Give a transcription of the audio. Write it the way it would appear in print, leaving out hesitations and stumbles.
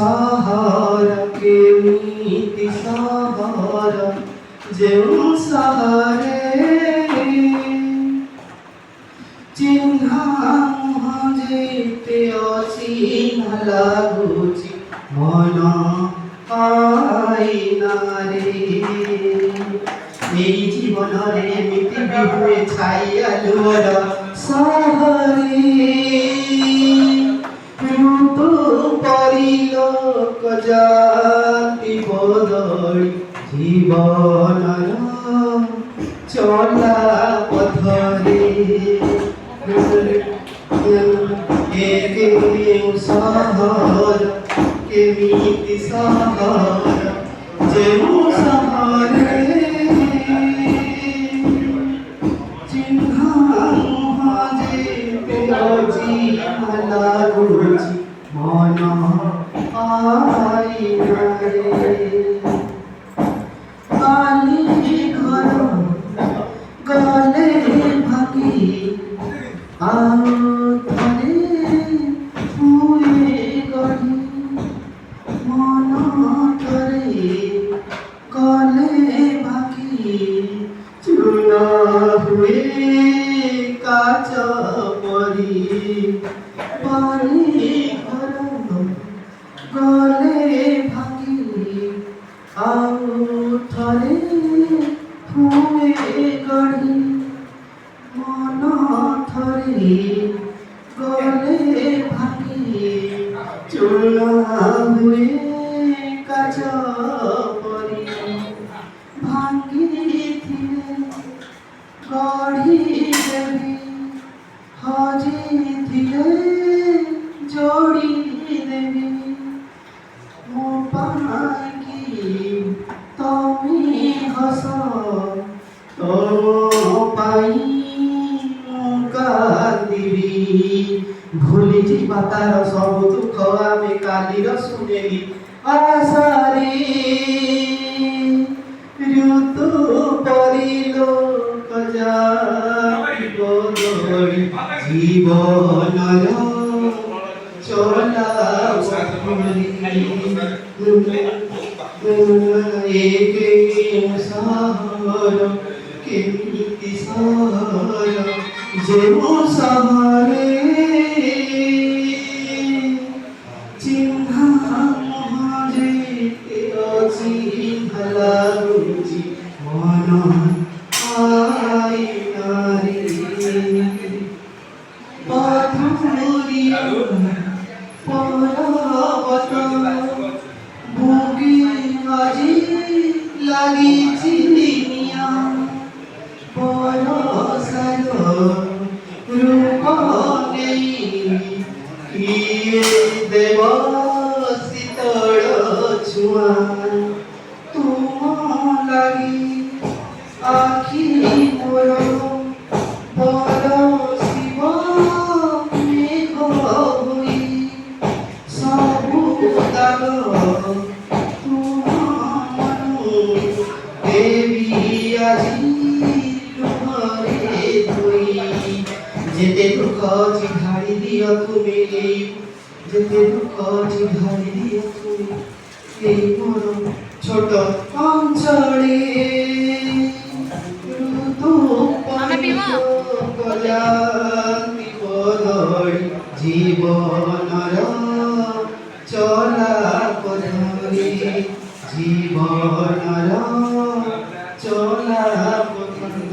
सहारा केमिति सहारा जेउ सहारे चिन्हा जेते अचिन्हा लागुची मन आईना रे এই জীবনরে এমিতি বিহুয়ে ছাইয়া লুয়ার সাহারে ঋতু পরিল কজাতি বদলি জীবনর চলা পথরে একে সহার কেমিতি সহার যেউ সহারে लागुची मन आईना रे काली घर गले भागी आओ थरे हुए गढ़ी मन थरे गले भागी चुना हुए काच परी पानी घर गले भागी आओ थरे हुए गढ़ी मन थरे गले भागी चुना हुए काच परी भांगी थिले गढ़ी देवी हजी थिले जोड़ी देवी मो पाई तमी हस तम पाई कांदिबी भूली जीवा तार सब दुख आमे कालीर सुनेली आशारे ऋतु परिलो कजाति बदली জীবনর চলা একে সহার কেমিতি সহার যেউ সহারে চিহ্না যেতে অচিহ্না লাগুচি মন আইনা রে পরবত ভোগী আজি লাগিছি নিয়া পরসার রূপ নেই কিয়ে দেব শীতল ছুয়া তুম লাগি আখি মোর যেতে দুঃখ ঝাড়ি দিও তুমি যেতে দুঃখ ঝাড়ি দিও তুমি এই মোর ছোট অঞ্চলে ঋতু কলাতি বদলি জীবনর চলা পথরে জীবনর চলা